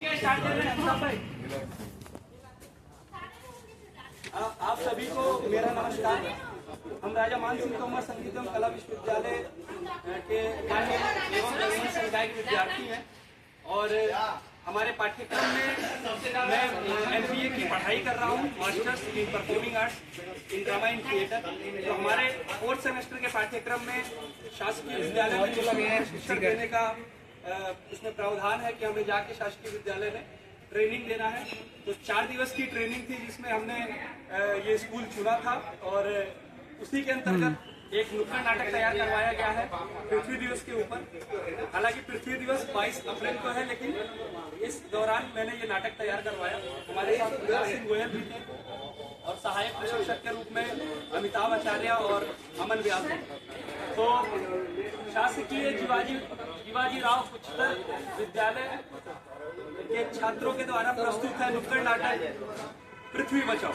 आप सभी को मेरा नमस्कार। हम राजा मान सिंह तोमर संगीत एवं कला विश्वविद्यालय के मान्य एवं नवीन समुदाय के विद्यार्थी हैं और हमारे पाठ्यक्रम में मैं MBA की पढ़ाई कर रहा हूँ, masters in performing arts in drama in theatre. तो हमारे 4th सेमेस्टर के पाठ्यक्रम में शासकीय विद्यालय में शिक्षण देने का इसमें प्रावधान है कि हमें जाके शासकीय विद्यालय में ट्रेनिंग देना है। तो 4 दिवस की ट्रेनिंग थी जिसमें हमने ये स्कूल चुना था और उसी के अंतर्गत एक नुक्कड़ नाटक तैयार करवाया गया है पृथ्वी दिवस के ऊपर। हालांकि पृथ्वी दिवस 22 अप्रैल को है, लेकिन इस दौरान मैंने ये नाटक तैयार करवाया। हमारे साथ उदय सिंह गोयल भी थे और सहायक प्रशिक्षक के रूप में अमिताभ आचार्य और अमन व्यास थे। तो शासकीय शिवाजी राव उच्चतर विद्यालय के छात्रों के द्वारा प्रस्तुत है नुक्कड़ नाटक पृथ्वी बचाओ।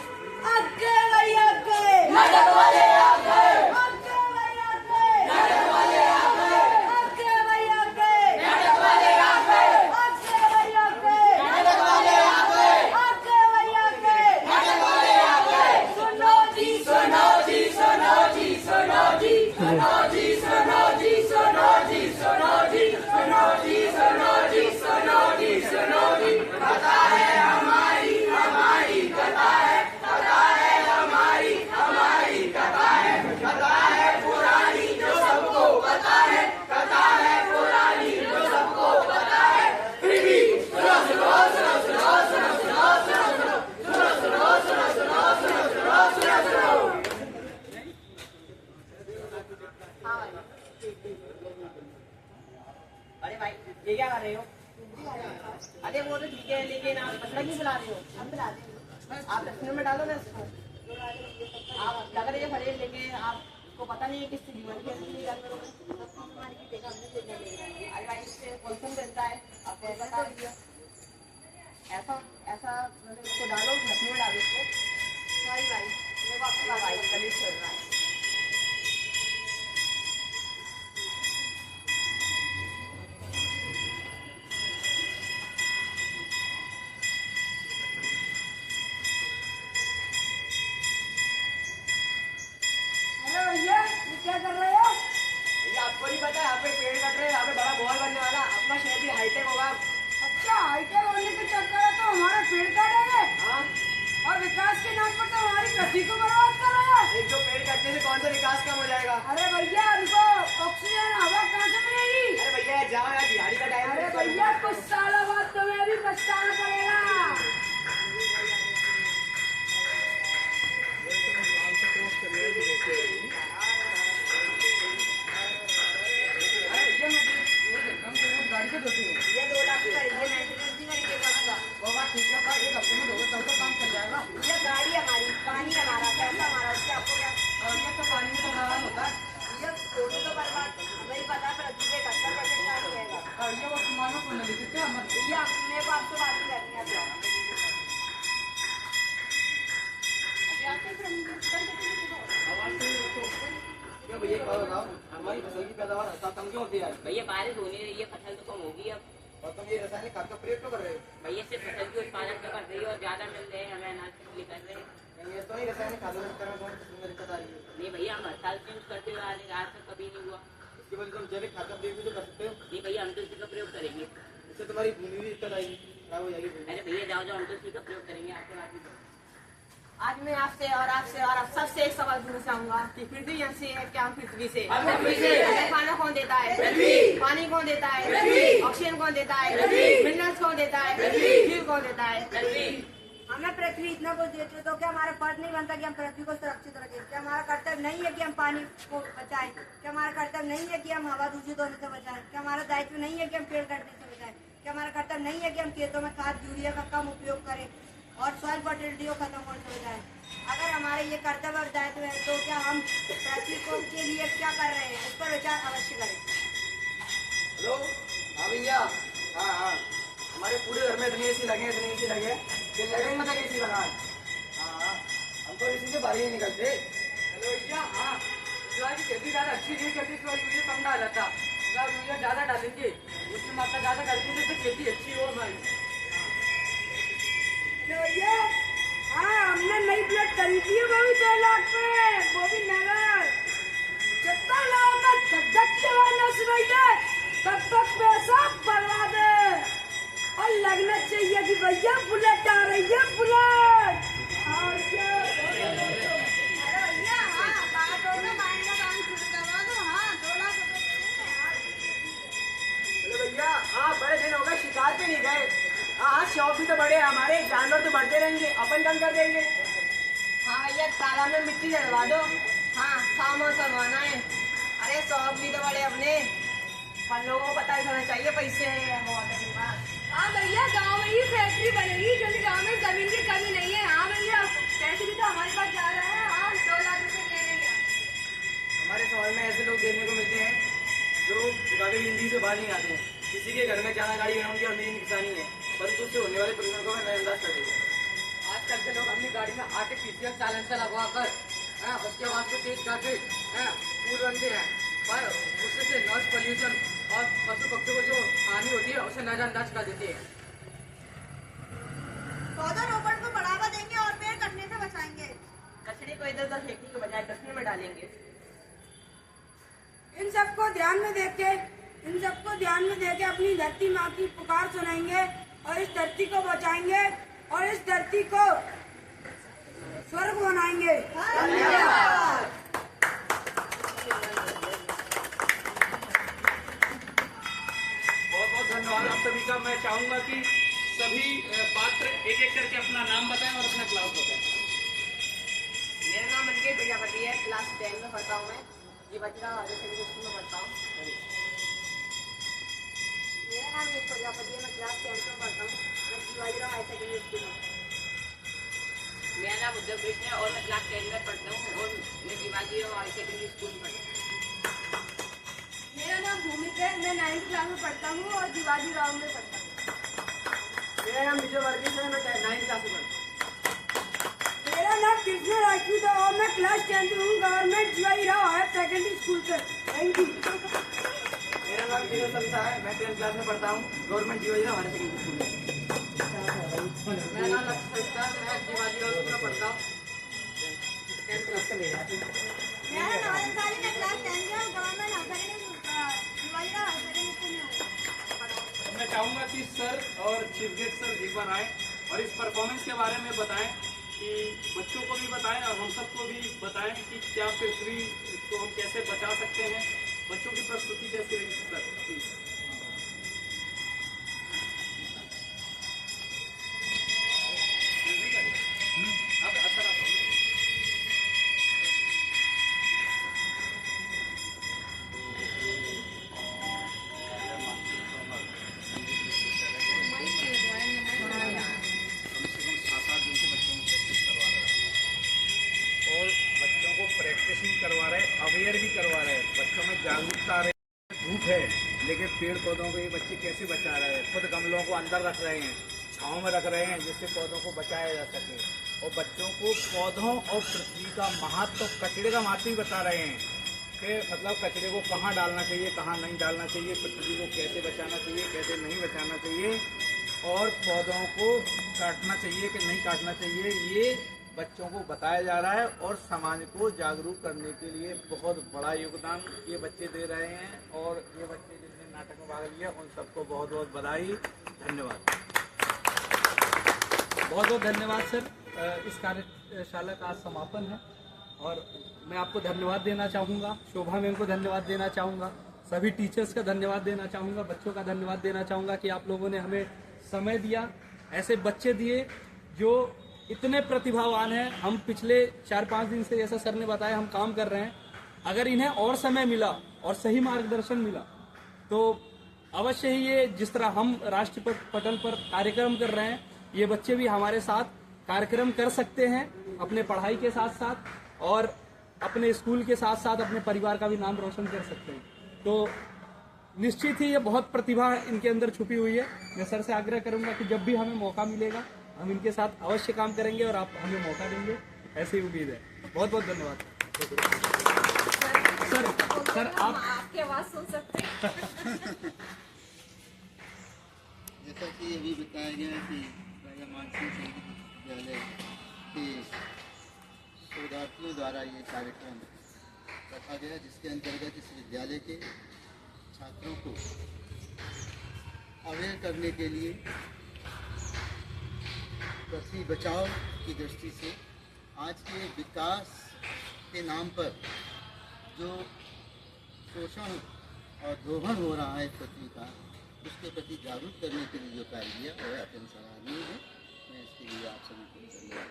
आगे भाई आगे, नाटक वाले आगे, आगे भाई आगे, नाटक वाले आगे, आगे भाई आगे, नाटक वाले आगे, आगे भाई आगे, नाटक वाले आगे, आगे भाई आगे, नाटक वाले आगे। सुनो जी सुनो जी सुनो जी सुनो जी सुनो जी सुनो जी सुनो जी सुनो जी सुनो जी सुनो जी सुनो जी सुनो जी। कथा है हमारी हमारी कथा है, कथा है हमारी हमारी कथा है, कथा है पुरानी जो सबको पता है, कथा है पुरानी जो सबको पता है। फिर भी सुनो सुनो सुनो सुनो सुनो सुनो सुनो सुनो सुनो सुनो सुनो सुनो सुनो सुनो सुनो। अरे भाई ये क्या कर रहे हो? अरे वो तो ठीक है, लेकिन आप पतला क्यों बुला रहे हो? हम बुला रहे हैं, आप डस्टबिन में डालो ना इसको। आप लग रहे हैं खड़े, लेकिन आपको पता नहीं है किससे जीवन की असली गल करोगे। अरे भाई इससे पॉल्यूशन बनता है, आपको ऐसा बता दिया। ऐसा ऐसा मतलब इसको डालो, डस्टबिन में डालो इसको। सॉरी भाई, मेरे को आपका भाई कलीग चल रहा है। क्या कर रहे हो? भैया आपको नहीं पता, यहाँ पे पेड़ कट रहे हैं, यहाँ पे बड़ा मॉल बनने वाला, अपना शहर भी हाईटेक होगा। अच्छा, हाईटेक होने के चक्कर है तो हमारा पेड़ काटेंगे? हाँ, और विकास के नाम पर तो हमारी पृथ्वी को बर्बाद कर रहे हैं। एक दो पेड़ काटने से कौन सा विकास कम हो जाएगा? अरे भैया हमको ऑक्सीजन हवा कहाँ से मिलेगी? अरे भैया जाओ यार, दिहाड़ी का टाइम। अरे भैया कुछ सालों बाद तुम्हें भी पछताना पड़ेगा। ये 2 लाख का ये मेंटेनेंस नहीं करेंगे उसका। वो बात ठीक है, पर एक हफ्ते में दोगे तब तो काम चल जाएगा। ये गाड़ी हमारी, पानी हमारा, पैसा हमारा, उससे आपको क्या? और ये तो पानी में तो बर्बाद होता है। ये फोटो तो बर्बाद, हमें पता है पृथ्वी पे 71% पानी रहेगा। और ये वो मानो को नहीं दिखते हम। ये मेरे को आपसे बात ही करनी है। भैया बताओ, हमारी फसल की पैदावार कम क्यों होती है? भैया बारिश होने रही है, फसल तो कम होगी अब। और तुम ये रासायनिक खाद का प्रयोग क्यों कर रहे हो? भैया सिर्फ फसल की उत्पादन तो कर रही है और ज्यादा मिल रहे हैं, हमें अनाज के लिए कर रहे हैं। ये तो नहीं रासायनिक खाद में दिक्कत आ रही है? नहीं भैया, हम हर साल यूज करते हुए आ रहे हैं, आज तक कभी नहीं हुआ। इसके वजह से तुम जैविक खाद का प्रयोग भी तो कर सकते हो। नहीं भैया, हम तो इसी का प्रयोग करेंगे, इससे तुम्हारी भूमि भी दिक्कत आएगी, खराब हो जाएगी। अरे भैया जाओ जाओ, हम तो इसी का प्रयोग करेंगे, आपको बात नहीं। आज मैं आपसे और सबसे एक सवाल पूछना चाहूंगा कि पृथ्वी हमसे है क्या? हम पृथ्वी से। खाना कौन देता है? पानी कौन देता है? ऑक्सीजन कौन देता है? मिनरल्स कौन देता है? फ्यूल कौन देता है? हमें पृथ्वी इतना कुछ देते तो क्या हमारा फर्ज नहीं बनता कि हम पृथ्वी को सुरक्षित रखें? क्या हमारा कर्तव्य नहीं है कि हम पानी को बचाएं? क्या हमारा कर्तव्य नहीं है कि हम हवा दूषित होने से बचाएं? क्या हमारा दायित्व नहीं है कि हम पेड़ काटने से बचाएं? क्या हमारा कर्तव्य नहीं है कि हम खेतों में खाद यूरिया का कम उपयोग करें और सॉइल फर्टिलिटी को खत्म होने से बचाएं? अगर हमारे ये कर्तव्य और दायित्व है तो क्या हम पृथ्वी को के लिए क्या कर रहे हैं, इस पर विचार अवश्य करें। हेलो, हाँ भैया, हाँ, हमारे पूरे घर में इतनी एसी लगे कि लेटरिन में तक एसी लगा है। हाँ, हम तो इसी से बाहर ही निकलते। हेलो भैया, हाँ, इस बार की खेती ज़्यादा अच्छी नहीं करती, इस बार यूरिया कम डाला था। यूरिया ज़्यादा डालेंगे, उसकी मात्रा ज़्यादा डालेंगे तो खेती अच्छी हो हमारी। भैया बुलेट आ रही है, बुलेट। भैया हाँ, बड़े दिन हो गए शिकार पे नहीं गए। हाँ, शौक भी तो बड़े हैं हमारे, जानवर तो बढ़ते रहेंगे, अपन कम कर देंगे। हाँ भैया, तालाब में मिट्टी डलवा दो। हाँ, सामान सरवाना है। अरे शौक भी तो बड़े अपने, पर लोगों को पता चलना चाहिए पैसे हाँ भैया, गांव में ही फैक्ट्री बनेगी क्योंकि गांव में जमीन की कमी नहीं है। हाँ भैया, पैसे भी तो हमारे पास जा रहे हैं। हाँ, 2 लाख रुपए ले लेंगे। हमारे समाज में ऐसे लोग देखने को मिलते हैं जो गाड़ी हिंदी से बाहर नहीं आते हैं। किसी के घर में चाना गाड़ी उनकी अमीरी किसानी है, परंतु उससे होने वाले परिणाम को नजरअंदाज कर देते हैं। आजकल के लोग अपनी गाड़ी में आर्टिफिशियल साइलेंसर लगवा कर उसके आवाज को तेज करके कूद बनते हैं, पर उससे से नॉइज पोल्यूशन और पशु पक्षियों को जो हानि होती है उसे नजरअंदाज कर देते हैं। पौधारोपण को बढ़ावा देंगे और पेड़ कटने से बचाएंगे। कचरे को इधर उधर फेंकने के बजाय डस्टबिन में डालेंगे। इन सबको ध्यान में देके अपनी धरती माँ की पुकार सुनाएंगे और इस धरती को बचाएंगे और इस धरती को स्वर्ग बनाएंगे। बहुत बहुत धन्यवाद आप सभी का। मैं चाहूंगा कि सभी पात्र एक एक करके अपना नाम बताएं और अपना क्लास बताएं। मेरा नाम अंकित प्रजापति है, क्लास 10 में पढ़ता हूँ मैं। जी बचरा हायर सेकेंडरी स्कूल में पढ़ता हूँ। मेरा नाम एक प्रजापति है, मैं क्लास 10 में पढ़ता हूँ। मैं शिवाजीराव हायर सेकेंडरी स्कूल में। मेरा नाम उद्धव कृष्ण है और मैं क्लास 10 में पढ़ता हूँ और मैं शिवाजीराव हायर सेकेंडरी स्कूल में पढ़ता हूँ। मेरा नाम भूमिका है, मैं 9th क्लास में पढ़ता हूँ और शिवाजी राव में पढ़ता हूँ। मेरा नाम विजय वर्गीस है, मैं 9th क्लास में पढ़ता हूँ। मेरा नाम कृष्ण राजपूत है और मैं क्लास 10 में हूँ, government Shivaji Rao higher secondary school से। Thank you. मेरा नाम किशोर संसा है, मैं 10th क्लास में पढ़ता हूँ, government Shivajirao higher secondary school में। मेरा नाम लक्ष्य है, मैं शिवाजीराव स्कूल में पढ़ता हूँ। 10th क्लास से मेरा नाम अंसारी, मैं क्लास 10 में हूँ, government Shivajirao higher secondary school में हूँ। मैं चाहूंगा कि सर और चीफ गेस्ट सर एक बार आए और इस परफॉर्मेंस के बारे में बताएं कि बच्चों को भी बताएं और हम सबको भी बताएं कि क्या पृथ्वी को हम कैसे बचा सकते हैं। बच्चों की प्रस्तुति कैसी रही सर, प्लीज। और बच्चों को प्रैक्टिसिंग करवा रहे, अवेयर भी करवा रहे, बच्चों में जागरूकता आ रही। धूप है लेकिन पेड़ पौधों को ये बच्चे कैसे बचा रहे हैं, खुद गमलों को अंदर रख रहे हैं, छाँव में रख रहे हैं जिससे पौधों को बचाया जा सके। और बच्चों को पौधों और पृथ्वी का महत्व, कचरे का महत्व ही बता रहे हैं कि मतलब कचरे को कहाँ डालना चाहिए, कहाँ नहीं डालना चाहिए, पृथ्वी को कैसे बचाना चाहिए, कैसे नहीं बचाना चाहिए, और पौधों को काटना चाहिए कि नहीं काटना चाहिए, ये बच्चों को बताया जा रहा है। और समाज को जागरूक करने के लिए बहुत बड़ा योगदान ये बच्चे दे रहे हैं। और ये बच्चे जिनने नाटक में भाग लिया उन सबको बहुत बहुत बधाई, धन्यवाद। बहुत बहुत धन्यवाद सर। इस कार्यशाला का आज समापन है और मैं आपको धन्यवाद देना चाहूँगा, शोभा मैम को धन्यवाद देना चाहूँगा, सभी टीचर्स का धन्यवाद देना चाहूँगा, बच्चों का धन्यवाद देना चाहूँगा कि आप लोगों ने हमें समय दिया, ऐसे बच्चे दिए जो इतने प्रतिभावान हैं। हम पिछले 4-5 दिन से, जैसा सर ने बताया, हम काम कर रहे हैं। अगर इन्हें और समय मिला और सही मार्गदर्शन मिला तो अवश्य ही ये जिस तरह हम राष्ट्रीय पटल पर कार्यक्रम कर रहे हैं, ये बच्चे भी हमारे साथ कार्यक्रम कर सकते हैं, अपने पढ़ाई के साथ साथ और अपने स्कूल के साथ साथ अपने परिवार का भी नाम रोशन कर सकते हैं। तो निश्चित ही ये बहुत प्रतिभा इनके अंदर छुपी हुई है। मैं सर से आग्रह करूंगा कि जब भी हमें मौका मिलेगा हम इनके साथ अवश्य काम करेंगे और आप हमें मौका देंगे, ऐसी उम्मीद है। बहुत बहुत धन्यवाद सर। आप आपकी आवाज सुन सकते हैं। जैसा कि अभी बताया गया कि राजा मानसिंह संगीत विद्यालय के शोधार्थियों द्वारा ये कार्यक्रम रखा गया, जिसके अंतर्गत इस विद्यालय के छात्रों को अवेयर करने के लिए पृथ्वी बचाओ की दृष्टि से आज के विकास के नाम पर जो शोषण और दोहन हो रहा है पृथ्वी का, उसके प्रति जागरूक करने के लिए जो कार्य किया वह अत्यंत सराहनीय है। मैं इसके लिए आप सभी को धन्यवाद।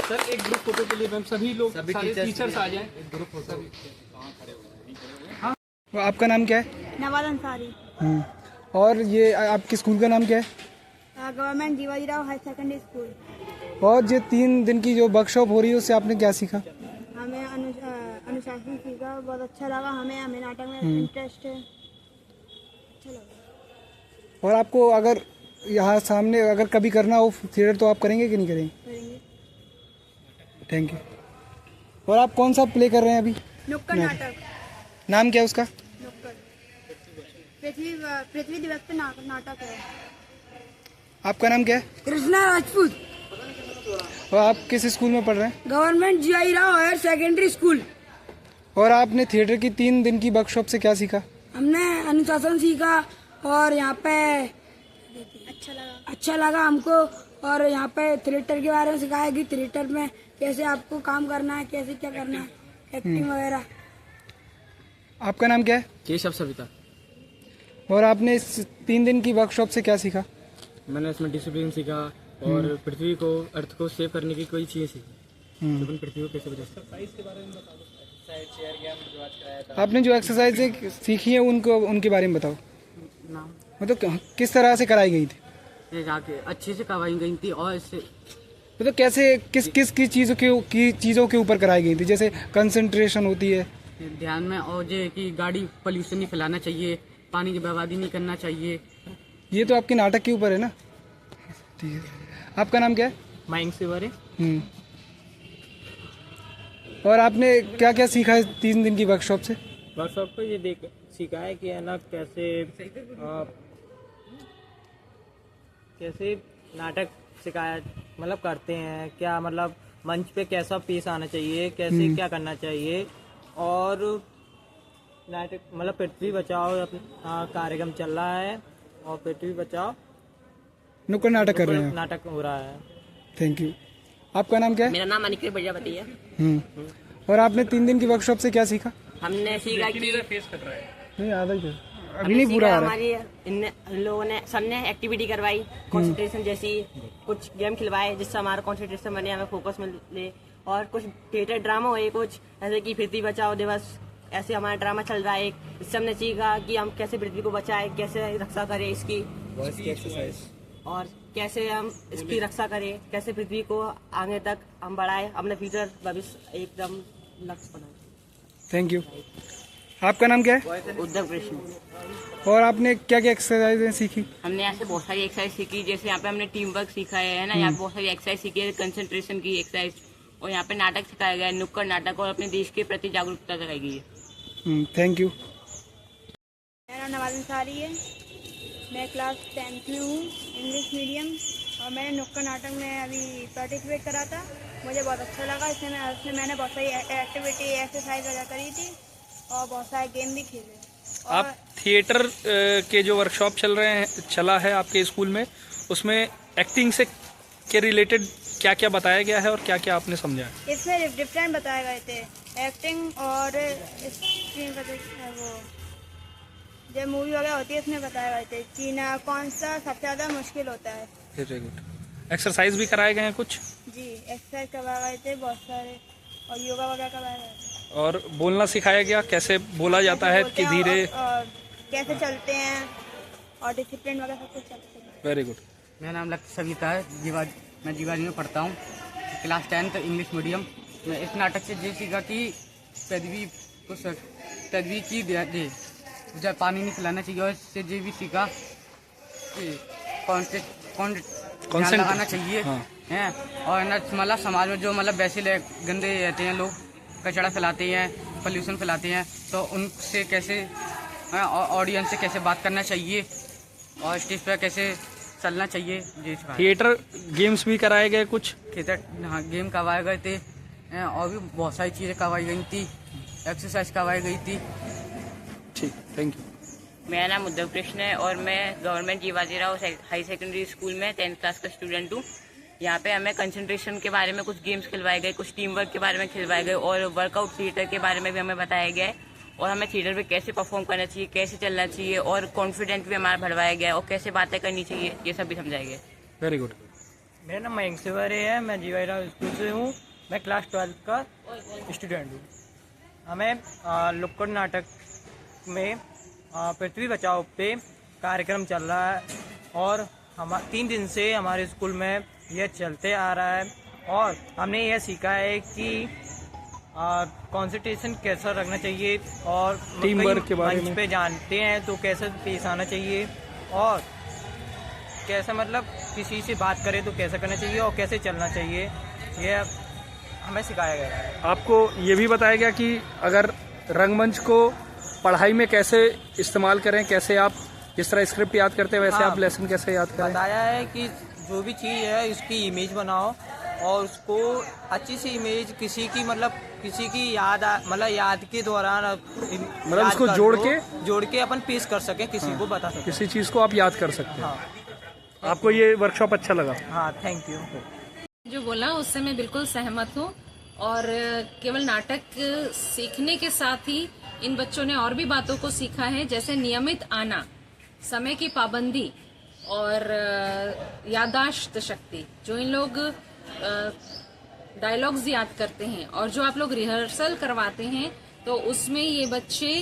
सर एक ग्रुप फोटो के लिए मैम सभी लोग सारे टीचर्स आ जाएं। एक ग्रुप फोटो। हाँ, आपका नाम क्या है? नवाज अंसारी। और ये आपके स्कूल का नाम क्या है? Government Jiwajirao high secondary school. और ये 3 दिन की जो वर्कशॉप हो रही है उससे आपने क्या सीखा? हमें अनुशासन सीखा, बहुत अच्छा लगा। हमें नाटक में इंटरेस्ट है, अच्छा लगा। और आपको अगर यहाँ सामने अगर कभी करना हो थिएटर तो आप करेंगे कि नहीं करेंगे? करेंगे। Thank you. और आप कौन सा प्ले कर रहे हैं अभी? नुक्कड़ नाटक। नाम क्या है उसका? नुक्कड़ पृथ्वी दिवस पे नाटक है। आपका नाम क्या है? कृष्णा राजपूत। और आप किस स्कूल में पढ़ रहे हैं? Government Jiwajirao higher secondary school. और आपने थिएटर की 3 दिन की वर्कशॉप से क्या सीखा? हमने अनुशासन सीखा और यहाँ पे अच्छा लगा हमको। और यहाँ पे थिएटर के बारे में सिखाया कि थिएटर में कैसे आपको काम करना है, कैसे क्या करना है, एक्टिंग वगैरह। आपका नाम क्या है? केशव सविता। और आपने इस 3 दिन की वर्कशॉप से क्या सीखा? मैंने इसमें डिसिप्लिन सीखा और पृथ्वी को, अर्थ को सेव करने की कोई चीज़ सीखी। लेकिन पृथ्वी को कैसे बचा सकते। आपने जो एक्सरसाइज सीखी है उनके बारे में बताओ। मतलब किस तरह से कराई गई थी? ये जाके अच्छे से करवाई गई थी। और इससे मतलब कैसे किस चीज़ों के ऊपर कराई गई थी? जैसे कंसंट्रेशन होती है ध्यान में, और जो कि गाड़ी पोल्यूशन नहीं फैलाना चाहिए, पानी की बर्बादी नहीं करना चाहिए। ये तो आपके नाटक के ऊपर है ना? ठीक है। आपका नाम क्या है? माइंग से बारे। और आपने क्या क्या सीखा है 3 दिन की वर्कशॉप से? वर्कशॉप को ये सीखा है कि है ना कैसे नाटक सिखाया, मतलब करते हैं क्या, मतलब मंच पे कैसा पेश आना चाहिए, कैसे क्या करना चाहिए। और नाटक मतलब पृथ्वी बचाओ कार्यक्रम चल रहा है और पृथ्वी बचाओ नुक्कड़ नाटक कर रहे हैं। नाटक हो रहा है। Thank you. आपका नाम क्या है? मेरा नाम अनिकेत प्रजापति है। और आपने 3 दिन की वर्कशॉप से क्या सीखा? हमने सीखा कि नहीं आधा ही अभी नहीं पूरा आ रहा है। हमारी इन लोगों ने सबने एक्टिविटी करवाई, कंसंट्रेशन जैसी कुछ गेम खिलवाए जिससे हमारा कंसंट्रेशन बने, हमें फोकस मिले। और कुछ थिएटर ड्रामा हुए कुछ, जैसे कि पृथ्वी बचाओ दिवस, ऐसे हमारा ड्रामा चल रहा है एक। इससे हमने सीखा कि हम कैसे पृथ्वी को बचाएं, कैसे रक्षा करें इसकी, और कैसे हम इसकी रक्षा करें, कैसे पृथ्वी को आगे तक हम बढ़ाएं, अपने फ्यूचर भविष्य एकदम लक्ष्य बनाए। Thank you. आपका नाम क्या है? उद्धव कृष्ण। और आपने क्या क्या एक्सरसाइजें सीखी? हमने ऐसे बहुत सारी एक्सरसाइज सीखी, जैसे यहाँ पे हमने टीम वर्क सीखा है ना, यहाँ पे बहुत सारी एक्सरसाइज सीखी है, कंसंट्रेशन की एक्सरसाइज। और यहाँ पे नाटक सिखाया गया है, नुक्कड़ नाटक, और अपने देश के प्रति जागरूकता दिखाई गई है। Thank you. मेरा नवाज अंसारी है। मैं क्लास 10th में हूँ, इंग्लिश मीडियम। और मैंने नुक्कड़ नाटक में अभी पार्टिसिपेट करा था, मुझे बहुत अच्छा लगा। इसमें मैंने बहुत सारी एक्टिविटी एक्सरसाइज वगैरह करी थी और बहुत सारे गेम भी खेले। आप थिएटर के जो वर्कशॉप चला है आपके स्कूल में, उसमें एक्टिंग से के रिलेटेड क्या क्या बताया गया है और क्या क्या आपने समझा है? इसमें डिफरेंट बताए गए थे, एक्टिंग और स्क्रीन का वो जब मूवी वगैरह होती है इसमें बताए गए थे कि ना कौन सा सबसे ज़्यादा मुश्किल होता है। Very good. एक्सरसाइज भी कराए गए हैं कुछ? जी, एक्सरसाइज करवाए गए थे बहुत सारे, और योगा वगैरह करवाए गए थे। और बोलना सिखाया गया, कैसे बोला जाता है कि धीरे, और कैसे चलते हैं, और डिसिप्लिन वगैरह सब कुछ चलते हैं। Very good. मेरा नाम लक्ष्य सविता है। मैं जीवाजी में पढ़ता हूँ, क्लास 10th इंग्लिश मीडियम। मैं इस नाटक से ये सीखा कि पृथ्वी की जब पानी नहीं फैलाना चाहिए। और इससे ये भी सीखा कि ध्यान लगाना चाहिए। हैं और ना मतलब समाज में जो मतलब वैसे गंदे रहते हैं लोग, कचरा फैलाते हैं, पोल्यूशन फैलाते हैं, तो उनसे कैसे ऑडियंस से कैसे बात करना चाहिए और स्टेज पर कैसे चलना चाहिए। ये थिएटर गेम्स भी कराए गए कुछ? थिएटर हाँ गेम करवाए गए थे, और भी बहुत सारी चीज़ें करवाई गई थी, एक्सरसाइज करवाई गई थी। ठीक, थैंक यू। मेरा नाम उद्धव कृष्ण है और मैं government Jiwajirao high secondary school में 10th क्लास का स्टूडेंट हूँ। यहाँ पे हमें कंसंट्रेशन के बारे में कुछ गेम्स खिलवाए गए, कुछ टीम वर्क के बारे में खिलवाए गए और वर्कआउट थिएटर के बारे में भी हमें बताया गया है और हमें थिएटर पे कैसे परफॉर्म करना चाहिए, कैसे चलना चाहिए और कॉन्फिडेंस भी हमारा बढ़वाया गया और कैसे बातें करनी चाहिए, ये सब भी समझाया गया। Very good. मेरा नाम मयंक सिवारे है, मैं जीवाजीराव स्कूल से हूँ, मैं क्लास 12 का स्टूडेंट हूँ। हमें नुक्कड़ नाटक में पृथ्वी बचाओ पे कार्यक्रम चल रहा है और हम 3 दिन से हमारे स्कूल में यह चलते आ रहा है और हमने यह सीखा है कि कंसंट्रेशन कैसा रखना चाहिए और टीम वर्क के बारे में पे जानते हैं तो कैसे पेश आना चाहिए और कैसे मतलब किसी से बात करें तो कैसे करना चाहिए और कैसे चलना चाहिए, यह हमें सिखाया गया है। आपको ये भी बताया गया कि अगर रंगमंच को पढ़ाई में कैसे इस्तेमाल करें, कैसे आप जिस तरह स्क्रिप्ट याद करते हैं वैसे आप लेसन कैसे याद करें। बताया है कि जो भी चीज़ है उसकी इमेज बनाओ और उसको अच्छी सी इमेज किसी की याद के दौरान मतलब उसको जोड़ के अपन पेश कर सकें, किसी को बता सकें, किसी चीज़ को आप याद कर सकते हैं। हाँ। आपको ये वर्कशॉप अच्छा लगा? हाँ, थैंक यू। जो बोला उससे मैं बिल्कुल सहमत हूँ और केवल नाटक सीखने के साथ ही इन बच्चों ने और भी बातों को सीखा है, जैसे नियमित आना, समय की पाबंदी और याददाश्त शक्ति। जो इन लोग डायलॉग्स याद करते हैं और जो आप लोग रिहर्सल करवाते हैं तो उसमें ये बच्चे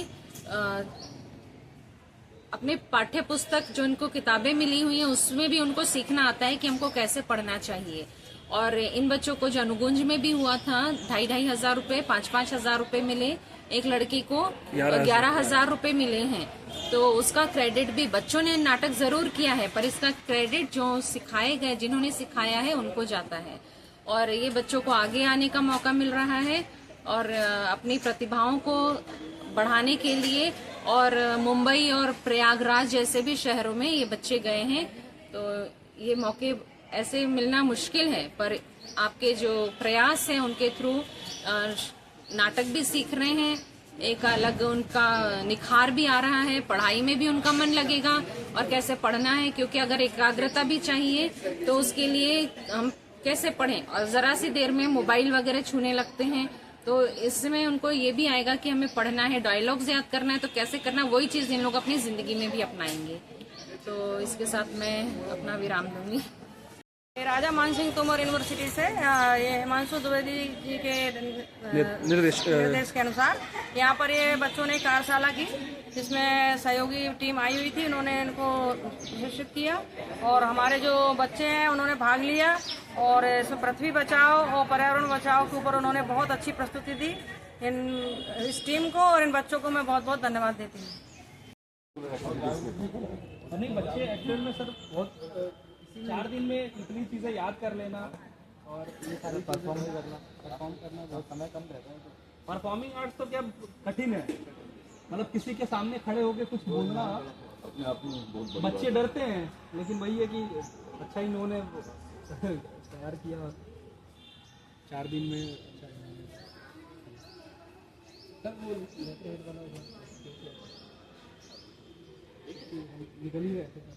अपने पाठ्य पुस्तक जो इनको किताबें मिली हुई हैं उसमें भी उनको सीखना आता है कि हमको कैसे पढ़ना चाहिए। और इन बच्चों को जो अनुगुंज में भी हुआ था 2,500 हजार रुपए, 5-5 हजार रुपए मिले, एक लड़की को 11,000 रुपए मिले हैं। तो उसका क्रेडिट भी बच्चों ने नाटक जरूर किया है पर इसका क्रेडिट जो सिखाए गए, जिन्होंने सिखाया है उनको जाता है और ये बच्चों को आगे आने का मौका मिल रहा है और अपनी प्रतिभाओं को बढ़ाने के लिए। और मुंबई और प्रयागराज जैसे भी शहरों में ये बच्चे गए हैं तो ये मौके ऐसे मिलना मुश्किल है पर आपके जो प्रयास हैं उनके थ्रू नाटक भी सीख रहे हैं, एक अलग उनका निखार भी आ रहा है, पढ़ाई में भी उनका मन लगेगा और कैसे पढ़ना है, क्योंकि अगर एकाग्रता भी चाहिए तो उसके लिए हम कैसे पढ़ें और जरा सी देर में मोबाइल वगैरह छूने लगते हैं तो इसमें उनको ये भी आएगा कि हमें पढ़ना है, डायलॉग्स याद करना है तो कैसे करना, वही चीज इन लोग अपनी जिंदगी में भी अपनाएंगे। तो इसके साथ मैं अपना विराम दूंगी। राजा मानसिंह तोमर यूनिवर्सिटी से ये हिमांशु द्विवेदी जी के निर्देश के अनुसार यहाँ पर ये बच्चों ने कार्यशाला की जिसमें सहयोगी टीम आई हुई थी, उन्होंने इनको प्रशिक्षित किया और हमारे जो बच्चे हैं उन्होंने भाग लिया और इसमें पृथ्वी बचाओ और पर्यावरण बचाओ के ऊपर उन्होंने बहुत अच्छी प्रस्तुति दी। इस टीम को और इन बच्चों को मैं बहुत बहुत धन्यवाद देती हूँ। बच्चे एक्चुअल में सर बहुत 4 दिन में इतनी चीज़ें याद कर लेना और ये सारी परफॉर्म करना बहुत समय कम रहता है। परफॉर्मिंग आर्ट्स तो क्या कठिन है, मतलब किसी के सामने खड़े होकर कुछ बोलना अपने आप में बच्चे डरते हैं, लेकिन वही है कि अच्छा इन्होंने तैयार किया 4 दिन में। निकल ही रहे थे।